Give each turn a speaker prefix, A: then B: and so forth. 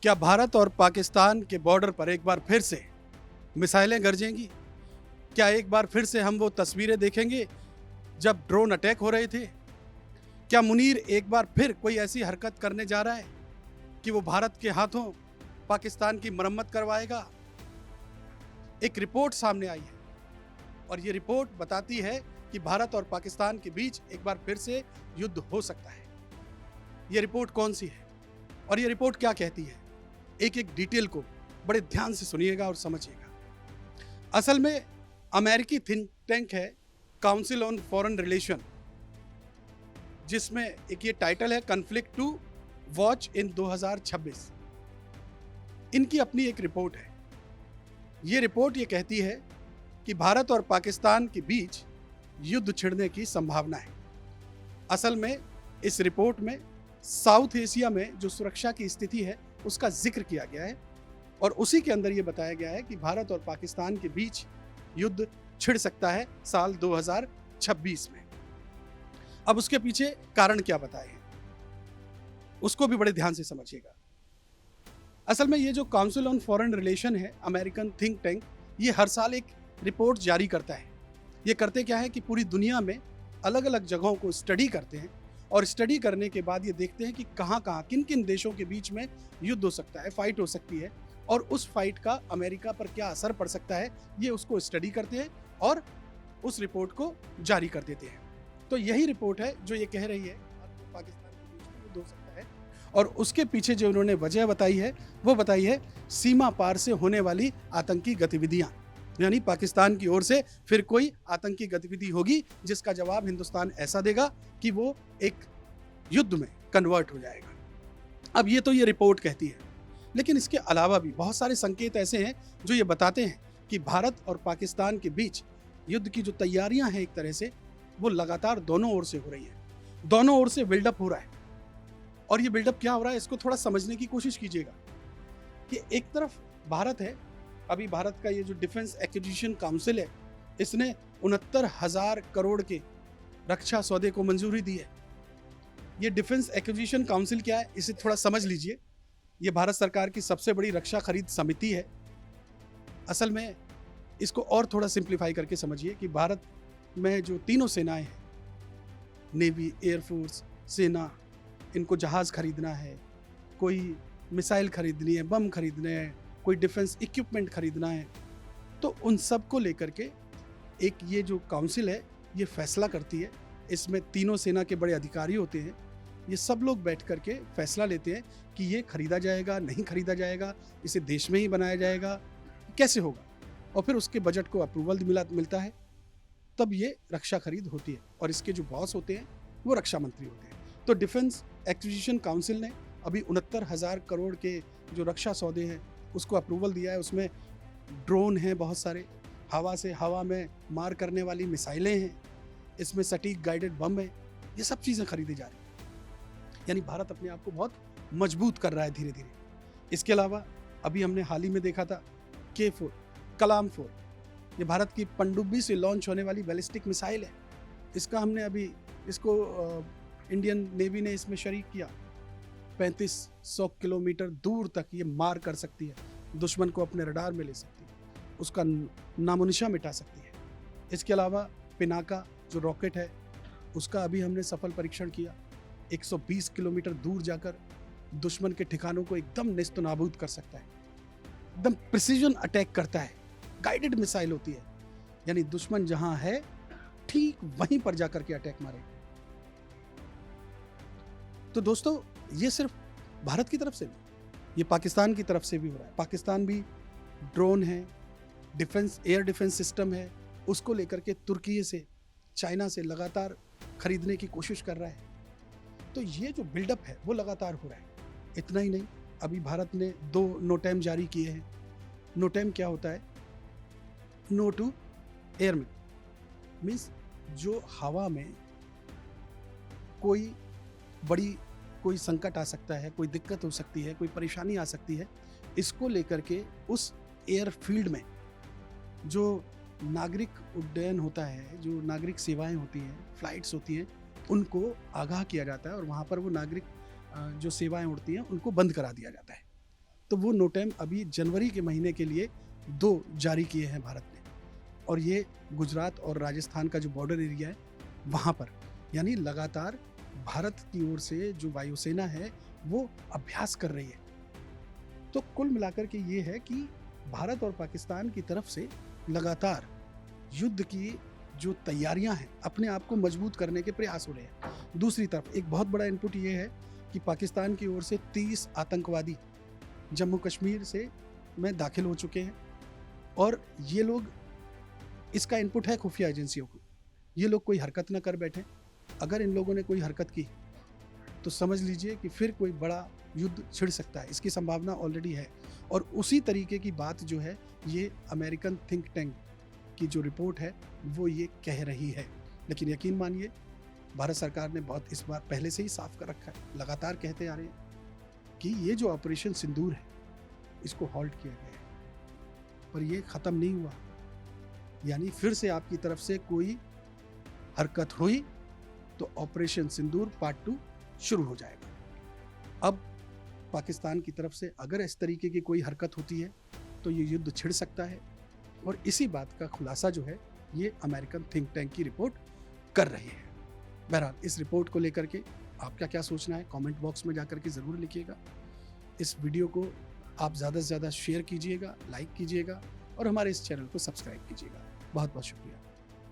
A: क्या भारत और पाकिस्तान के बॉर्डर पर एक बार फिर से मिसाइलें गरजेंगी? क्या एक बार फिर से हम वो तस्वीरें देखेंगे जब ड्रोन अटैक हो रहे थे? क्या मुनीर एक बार फिर कोई ऐसी हरकत करने जा रहा है कि वो भारत के हाथों पाकिस्तान की मरम्मत करवाएगा? एक रिपोर्ट सामने आई है और ये रिपोर्ट बताती है कि भारत और पाकिस्तान के बीच एक बार फिर से युद्ध हो सकता है। ये रिपोर्ट कौन सी है और ये रिपोर्ट क्या कहती है? एक एक डिटेल को बड़े ध्यान से सुनिएगा और समझिएगा। असल में अमेरिकी थिंक टैंक है काउंसिल ऑन फॉरेन रिलेशन, जिसमें एक ये टाइटल है कॉन्फ्लिक्ट टू वॉच इन 2026। इनकी अपनी एक रिपोर्ट है। ये रिपोर्ट ये कहती है कि भारत और पाकिस्तान के बीच युद्ध छिड़ने की संभावना है। असल में इस रिपोर्ट में साउथ एशिया में जो सुरक्षा की स्थिति है उसका जिक्र किया गया है और उसी के अंदर ये बताया गया है कि भारत और पाकिस्तान के बीच युद्ध छिड़ सकता है साल 2026 में। अब उसके पीछे कारण क्या बताए हैं उसको भी बड़े ध्यान से समझिएगा। असल में ये जो काउंसिल ऑन फॉरेन रिलेशन है, अमेरिकन थिंक टैंक, ये हर साल एक रिपोर्ट जारी करता है। ये करते क्या है कि पूरी दुनिया में अलग अलग जगहों को स्टडी करते हैं और स्टडी करने के बाद ये देखते हैं कि कहाँ कहाँ किन किन देशों के बीच में युद्ध हो सकता है, फाइट हो सकती है और उस फाइट का अमेरिका पर क्या असर पड़ सकता है, ये उसको स्टडी करते हैं और उस रिपोर्ट को जारी कर देते हैं। तो यही रिपोर्ट है जो ये कह रही है पाकिस्तान के बीच में युद्ध हो सकता है और उसके पीछे जो उन्होंने वजह बताई है वो बताई है सीमा पार से होने वाली आतंकी गतिविधियां, यानी पाकिस्तान की ओर से फिर कोई आतंकी गतिविधि होगी जिसका जवाब हिंदुस्तान ऐसा देगा कि वो एक युद्ध में कन्वर्ट हो जाएगा। अब ये तो ये रिपोर्ट कहती है, लेकिन इसके अलावा भी बहुत सारे संकेत ऐसे हैं जो ये बताते हैं कि भारत और पाकिस्तान के बीच युद्ध की जो तैयारियां हैं एक तरह से वो लगातार दोनों ओर से हो रही है, दोनों ओर से बिल्डअप हो रहा है। और ये बिल्डअप क्या हो रहा है इसको थोड़ा समझने की कोशिश कीजिएगा कि एक तरफ भारत है, अभी भारत का ये जो डिफेंस एक्विजिशन काउंसिल है इसने 69,000 करोड़ के रक्षा सौदे को मंजूरी दी है। ये डिफेंस एक्विजिशन काउंसिल क्या है इसे थोड़ा समझ लीजिए। ये भारत सरकार की सबसे बड़ी रक्षा खरीद समिति है। असल में इसको और थोड़ा सिंप्लीफाई करके समझिए कि भारत में जो तीनों सेनाएं हैं, नेवी, एयरफोर्स, सेना, इनको जहाज़ खरीदना है, कोई मिसाइल खरीदनी है, बम खरीदने हैं, कोई डिफेंस इक्विपमेंट खरीदना है, तो उन सब को लेकर के एक ये जो काउंसिल है ये फैसला करती है। इसमें तीनों सेना के बड़े अधिकारी होते हैं। ये सब लोग बैठ करके फैसला लेते हैं कि ये खरीदा जाएगा, नहीं खरीदा जाएगा, इसे देश में ही बनाया जाएगा, कैसे होगा, और फिर उसके बजट को अप्रूवल मिलता है, तब ये रक्षा खरीद होती है और इसके जो बॉस होते हैं वो रक्षा मंत्री होते हैं। तो डिफेंस एक्विजिशन काउंसिल ने अभी 69,000 करोड़ के जो रक्षा सौदे हैं उसको अप्रूवल दिया है। उसमें ड्रोन हैं बहुत सारे, हवा से हवा में मार करने वाली मिसाइलें हैं, इसमें सटीक गाइडेड बम है, ये सब चीज़ें खरीदी जा रही हैं। यानी भारत अपने आप को बहुत मजबूत कर रहा है धीरे धीरे। इसके अलावा अभी हमने हाल ही में देखा था K4 कलाम 4, ये भारत की पनडुब्बी से लॉन्च होने वाली बैलिस्टिक मिसाइल है। इसका हमने अभी इसको इंडियन नेवी ने इसमें शरीक किया। 3500 किलोमीटर दूर तक ये मार कर सकती है, दुश्मन को अपने रडार में ले सकती है, उसका नामोनिशा मिटा सकती है। इसके अलावा पिनाका जो रॉकेट है उसका अभी हमने सफल परीक्षण किया। 120 किलोमीटर दूर जाकर दुश्मन के ठिकानों को एकदम नेस्त नाबूद कर सकता है, एकदम प्रिसीजन अटैक करता है, गाइडेड मिसाइल होती है, यानी दुश्मन जहां है ठीक वहीं पर जाकर के अटैक मारेगा। तो दोस्तों ये सिर्फ भारत की तरफ से नहीं, ये पाकिस्तान की तरफ से भी हो रहा है। पाकिस्तान भी ड्रोन है, डिफेंस, एयर डिफेंस सिस्टम है, उसको लेकर के तुर्की से, चाइना से लगातार खरीदने की कोशिश कर रहा है। तो ये जो बिल्डअप है वो लगातार हो रहा है। इतना ही नहीं, अभी भारत ने 2 नोटैम जारी किए हैं। नोटैम क्या होता है? नो टू एयरमैन, मीन्स जो हवा में कोई संकट आ सकता है, कोई दिक्कत हो सकती है, कोई परेशानी आ सकती है, इसको लेकर के उस एयरफील्ड में जो नागरिक उड्डयन होता है, जो नागरिक सेवाएं होती हैं, फ्लाइट्स होती हैं, उनको आगाह किया जाता है और वहाँ पर वो नागरिक जो सेवाएं उड़ती हैं उनको बंद करा दिया जाता है। तो वो नोटेम अभी जनवरी के महीने के लिए 2 जारी किए हैं भारत ने, और ये गुजरात और राजस्थान का जो बॉर्डर एरिया है वहाँ पर, यानी लगातार भारत की ओर से जो वायुसेना है वो अभ्यास कर रही है। तो कुल मिलाकर के ये है कि भारत और पाकिस्तान की तरफ से लगातार युद्ध की जो तैयारियां हैं अपने आप को मजबूत करने के प्रयास हो रहे हैं। दूसरी तरफ एक बहुत बड़ा इनपुट ये है कि पाकिस्तान की ओर से 30 आतंकवादी जम्मू कश्मीर से में दाखिल हो चुके हैं, और ये लोग, इसका इनपुट है खुफिया एजेंसियों को, ये लोग कोई हरकत ना कर बैठे। अगर इन लोगों ने कोई हरकत की तो समझ लीजिए कि फिर कोई बड़ा युद्ध छिड़ सकता है, इसकी संभावना ऑलरेडी है। और उसी तरीके की बात जो है ये अमेरिकन थिंक टैंक की जो रिपोर्ट है वो ये कह रही है। लेकिन यकीन मानिए भारत सरकार ने बहुत इस बार पहले से ही साफ कर रखा है, लगातार कहते आ रहे हैं कि ये जो ऑपरेशन सिंदूर है इसको हॉल्ट किया गया है, पर ये ख़त्म नहीं हुआ। यानी फिर से आपकी तरफ से कोई हरकत हुई तो ऑपरेशन सिंदूर पार्ट 2 शुरू हो जाएगा। अब पाकिस्तान की तरफ से अगर इस तरीके की कोई हरकत होती है तो ये युद्ध छिड़ सकता है, और इसी बात का खुलासा जो है ये अमेरिकन थिंक टैंक की रिपोर्ट कर रही है। बहरहाल इस रिपोर्ट को लेकर के आपका क्या सोचना है कमेंट बॉक्स में जाकर के ज़रूर लिखिएगा। इस वीडियो को आप ज़्यादा से ज़्यादा शेयर कीजिएगा, लाइक कीजिएगा, और हमारे इस चैनल को सब्सक्राइब कीजिएगा। बहुत बहुत शुक्रिया।